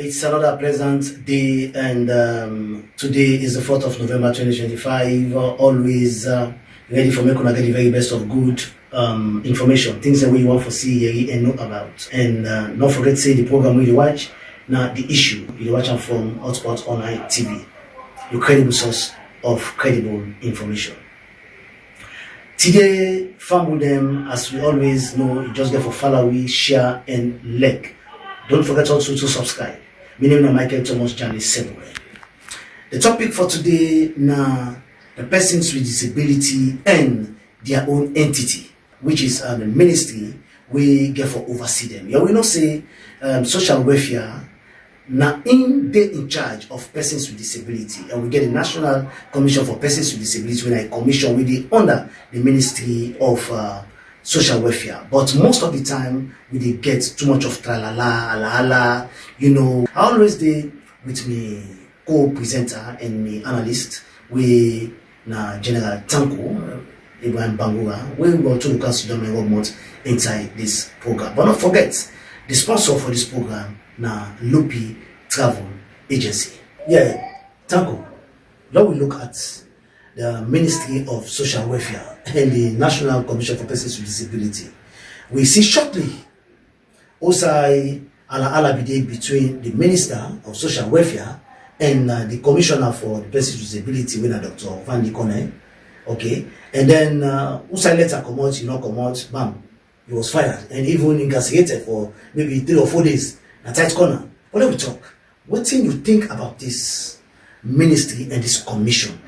it's another pleasant day, and today is the 4th of November 2025. Always ready for making get the very best of good information, things that we want to see, hear, and know about. And not forget to say the program we watch. Now, the issue you watch from Hotspot Online TV, your credible source of credible information. Today, family them, as we always know, you just get for follow, share, and like. Don't forget also to subscribe. My name is Michael Thomas Johnny Sebule. The topic for today now the persons with disability and their own entity, which is the ministry we get for oversee them. Yeah, we know say social welfare now in charge of persons with disability, and we get the National Commission for Persons with Disability when I commission with the under the Ministry of Social Welfare. But most of the time we dey get too much of tralala, ala, you know. I always dey with me co-presenter and me analyst we na General Tanko Ibrahim Bangura. We will to look at Sudan government inside this program. But don't forget the sponsor for this program na Lupi Travel Agency. Yeah, Tanko. Now we look at the Ministry of Social Welfare and the National Commission for Persons with Disability. We see shortly also ala bide between the Minister of Social Welfare and the Commissioner for the Persons with Disability, when Dr. Van Dikone. Okay, and then also later come out, come out, bam, he was fired and even incarcerated for maybe 3 or 4 days. A tight corner. But let me talk. What thing you think about this ministry and this commission?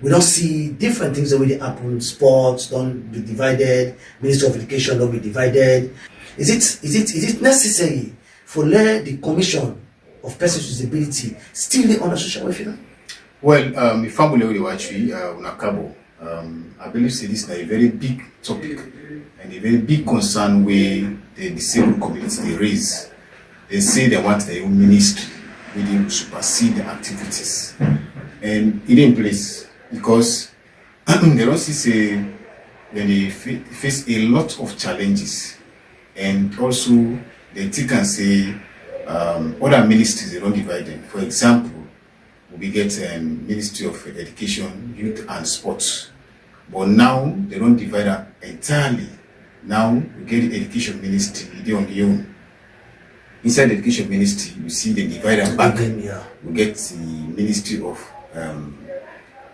We don't see different things that will happen. Sports don't be divided. Ministry of Education don't be divided. Is it necessary for the Commission of Persons with Disability still on the social welfare? Well, if I'm going to watch I believe this is a very big topic and a very big concern where the disabled community they raise. They say they want their own ministry will supersede the activities, and it in place because they don't see when they face a lot of challenges, and also they think and say other ministries they don't divide them. For example, we get Ministry of Education, Youth and Sports, but now they don't divide that entirely. Now we get the Education Ministry they on their own. Inside the Education Ministry, you see the divider back. We get the Ministry of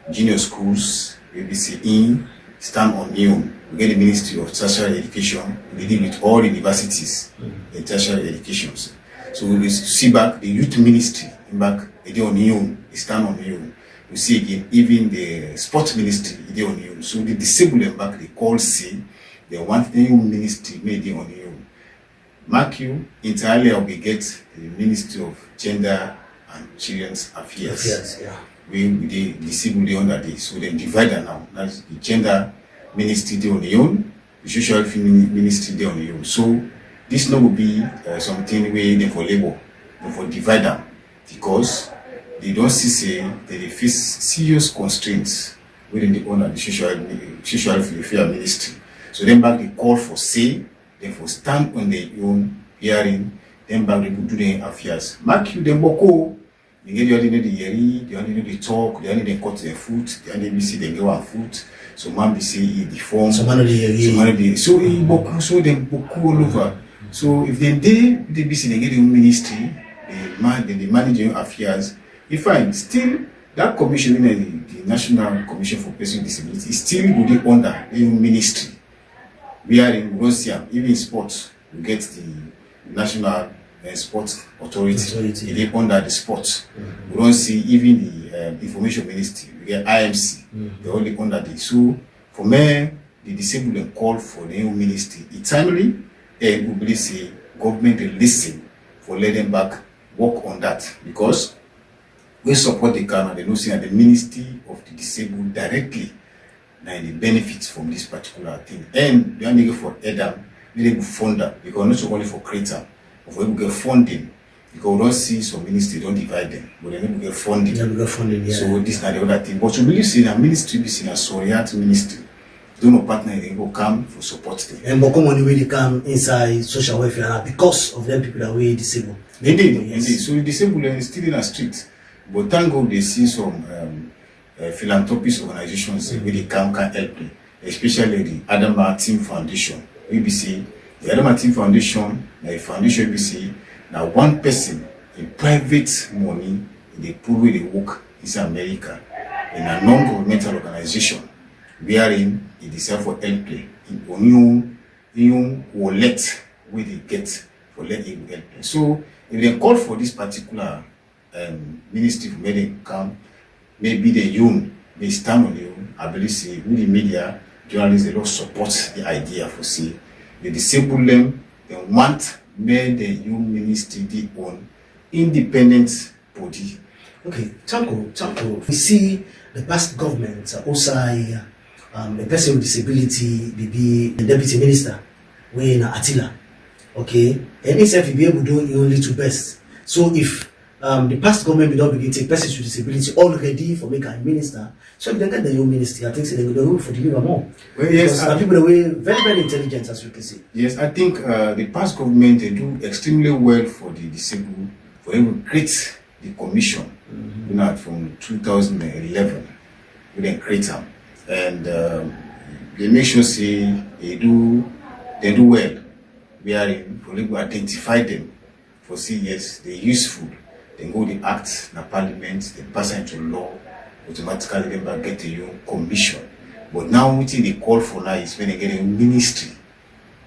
Junior Schools, ABC stand on new. We get the Ministry of Tertiary Education, we deal with all the universities in tertiary educations. So we see back the Youth Ministry, back they on new, stand on new. We see again even the Sports Ministry, they on new. So the disabled back they call say they want the new ministry made on new. Mark you entirely we get the Ministry of Gender and Children's Affairs. We the disabled under this, so they divide that now. That's the Gender Ministry they on their own, the Social Ministry they on their own. So this now will be something where they for labor, they for divide them because they don't see they face serious constraints within the owner of the social welfare ministry. So then back they call for say. They for stand on their own hearing, then back they do their affairs. Mark you them boko, they get the ordinary hearing, they only they talk, they only they cut their foot, they only see they go on foot. So man be say the form, so he boko, so them boko all over. So if they be see they get the ministry, they manage their affairs. If I still that commission in the National Commission for Persons with Disability still will be under the ministry. We are in Russia, even in sports, we get the National Sports Authority. They under the sports. We don't see even the Information Ministry, we get IMC, they're only under this. So, for me, the disabled call for the new ministry. It's timely, and we believe say government will listen for let them back work on that because we support the Ghana, they know see the Ministry of the Disabled directly. Now the benefits from this particular thing, and they are needed for Adam, they will fund that because not only for creator, but we will get funding because we don't see some ministry don't divide them, but they will get funding. So this is not the other thing. But we believe in a ministry, be in a Soriat ministry. Don't know partner they will come for support them. And but money really come inside social welfare because of them people that we disabled. Indeed. So the disabled is still in a street. But thank God they see some philanthropist organizations where they can help them, especially the Adam Martin Foundation. BBC, the Adam Martin Foundation, the foundation BBC, now one person in private money, they put where they work in America in a non-governmental organization, wherein it is for help in new wallet where they get for letting help. So if they call for this particular ministry for medical come, maybe the young may stand on you. I believe say with the media, journalists they don't support the idea for say they disable them, they want made the young ministry the own independent body. Okay, Tanko, we see the past government also the person with disability the deputy minister when Attila. Okay, and himself will be able to do only to best. So if the past government will not begin to take persons with disability already for make a minister, so if they get the new ministry, I think so they will do for deliver more. Well, yes, because people that were very, very intelligent, as you can see. Yes, I think the past government they do extremely well for the disabled, for them to create the commission, you know, from 2011, we then create them, and they make sure say they do well. We are for them to identify them for say yes they useful. Then go the act in parliament, they pass into law, automatically they get a young commission. But now what they call for now is when they get a ministry.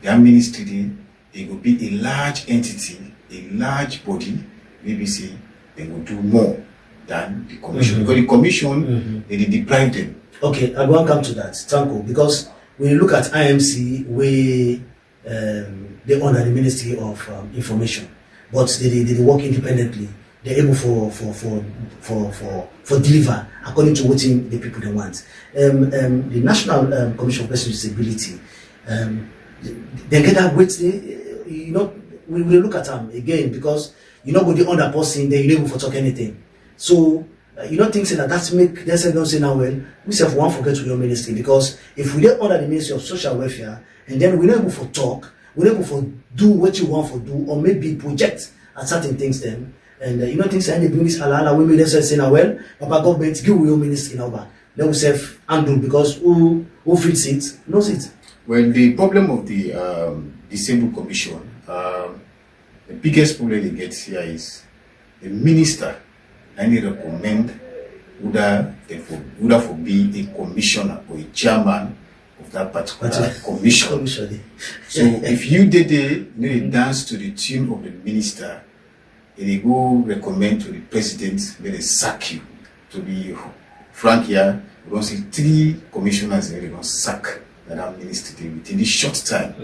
Their ministry it will be a large entity, a large body, maybe say they will do more than the commission. Because the commission they deprive them. Okay, I won't come to that, Tanko, because when you look at IMC where they honor the Ministry of Information, but they work independently. They're able for deliver according to what the people they want. The National Commission of Persons with Disability, they get that weight. We will look at them again because you're not going to under person. They're able to talk anything. So you don't think that that's make they say don't say now well. We say one forget to your ministry because if we don't under the Ministry of Social Welfare and then we're not able to talk, we're not able to do what you want to do or maybe project at certain things then. And you don't think so any bring this alala women they say now well, Papa government give your ministry now. Then we say handle because who fits it, knows it. Well, the problem of the disabled commission, the biggest problem they get here is the minister. I need to recommend would for be a commissioner or a chairman of that particular commission. So if you did they dance to the tune of the minister, they go recommend to the president where they sack you. To be frank here, we don't see 3 commissioners they don't sack that ministry within this short time.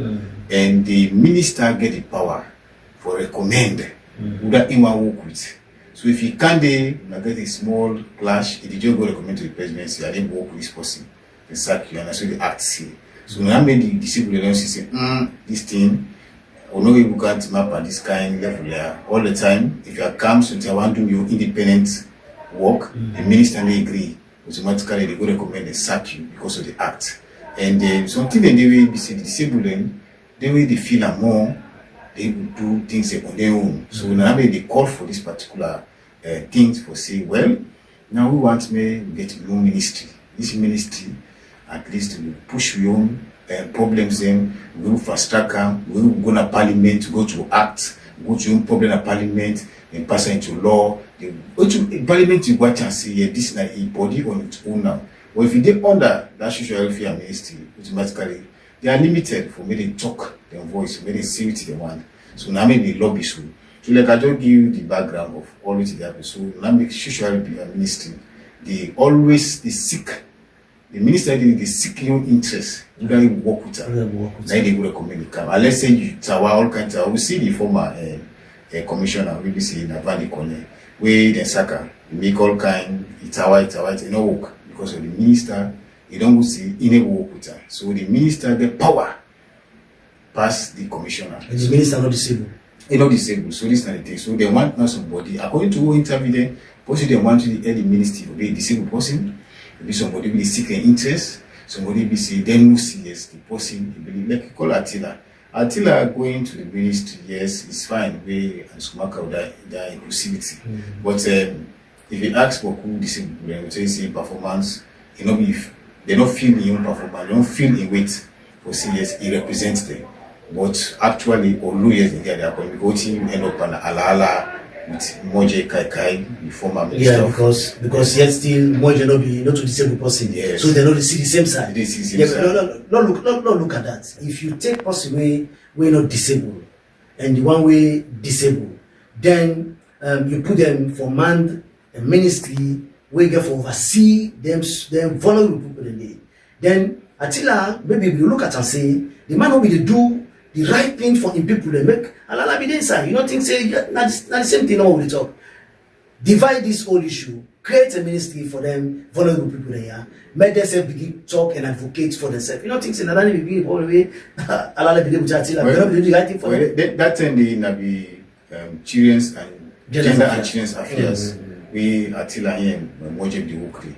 And the minister get the power for recommend who that him work with. So if he can't get a small clash, if you just go recommend to the presidency, I didn't work with this person, they sack you, and that's what the act say. So now made the disabled alliance say, this thing, or no people can't map at this kind level there. All the time, if you come to I want to do your independent work, the minister they agree, automatically they go recommend they sack you because of the act. And something they will be say the disabled they will feel more, they will do things on their own. So now they call for this particular things for say, well, now we want me to get a new ministry. This ministry at least will push your own problems then, we will fast track them, we will go to parliament, go to act, go to your problem at parliament, then pass it into law. They go to parliament to watch and say, yeah, this is not a body on its own now. But if you did under that social welfare ministry, automatically they are limited for me to talk their voice, for me to say what they want. So now maybe lobby so. So like I just give you the background of all what they happen. So now make social ministry, they seek. The minister they seek your interest. You don't work with them. Now they will recommend it. Let's say you Tawa all kinds of. We see the former commissioner, we see Navani Kone, where the Saka make all kind Itawa, it no work because of the minister. You don't see in work with her. So the minister the power pass the commissioner. And the minister not disabled. They not disabled. So this is not the thing. So they want now somebody according to who interview them. Possibly they want to the head ministry to be a disabled person. Maybe somebody will seek an interest. Somebody will say then who see yes the person. Like you call Attila. Attila going to the ministry, yes, it's fine. We and Sumaka with that inclusivity. But if you ask for who disabled people, they will say performance, you know, if they don't feel in your performance, they don't feel in weight for yes, he represents them. But actually, although yes, they are going to go to end up on Alala with Moje Kai, the former minister. Yeah, because yet still Moje not to disabled person. Yes. So they don't see the same side. They see the same side. No, look at that. If you take person way not disabled and the one way disabled, then you put them for man a ministry where you get for oversee them vulnerable people in there. Then Attila, maybe you look at and say the man will be to do the right thing for him people they make alala be inside. You don't think say not the same thing all we talk. Divide this whole issue, create a ministry for them vulnerable people there, make themselves begin talk and advocate for themselves. You don't think say that they begin all the way alala be able to Attila, they don't do the right thing for them. That time they na be children's and gender and children's affairs. We Attila here Moje the Wukri.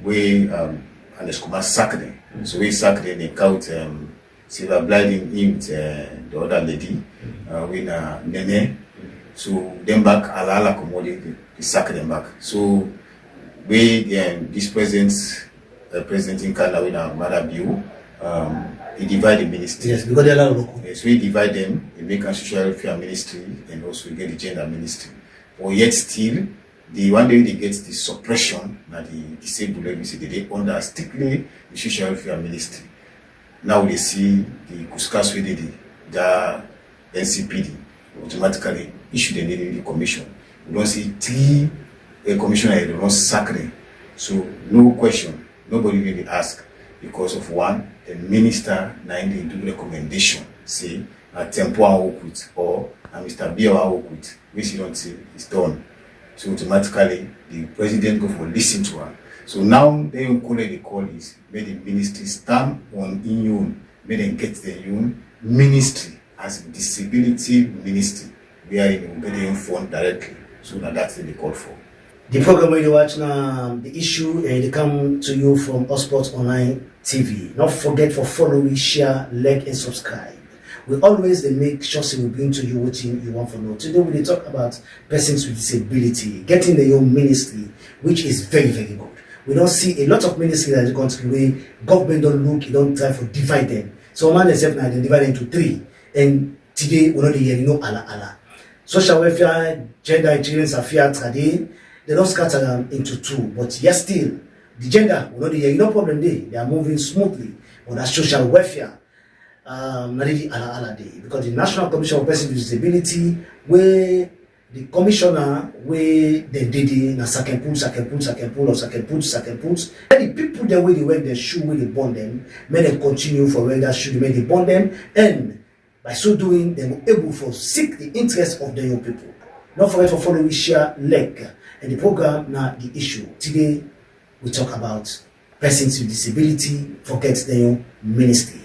We and the school sack them. So we sack them, they count Silver Blinding him with the other lady, we na Nene. So them back Alala Komodi, they sack them back. So we this president in Canada with our mother Biu, he divide the ministry. Yes, because they are local. Yes, we divide them, we make a social welfare ministry and also we get the gender ministry. Or yet still the one day they get the suppression that the disabled ministry they under strictly the social welfare ministry. Now they see the Kuskas we did the NCPD automatically issue the needed commission. We don't see three commissioners they don't sack them. So no question, nobody really ask because of one, the minister now they do recommendation, say Tempo and work with or Mr. Biawa work with, which you don't see is done. So automatically the president go for listen to her. So now they don't call it the call is make the ministry stand on union, make them get the union ministry as a disability ministry where you will get them fund directly. So now that's what they call for. The program where you watch now, the issue, and they come to you from Allsports Online TV. Don't forget for following, share, like, and subscribe. We always make sure we bring to you what you want to know. Today we talk about persons with disability, getting their own ministry, which is very, very good. We don't see a lot of ministry that is going to be government don't look, you don't try to divide them. So man themselves now they divide into three. And today we're not hearing no ala. Social welfare, gender and children's affairs today, they don't scatter them into two. But yes still, the gender, we're not hearing no problem there. They are moving smoothly. But that's social welfare. Not really ala day. Because the National Commission for Persons with Disability, where the commissioner where they did na second put, and the people that way they wear their shoe where they bond them, may they continue for wearing that shoe, may they bond them, and by so doing they were able to seek the interest of the young people. Don't forget to follow, share, like, and the program now the issue. Today we talk about persons with disability, forget their own ministry.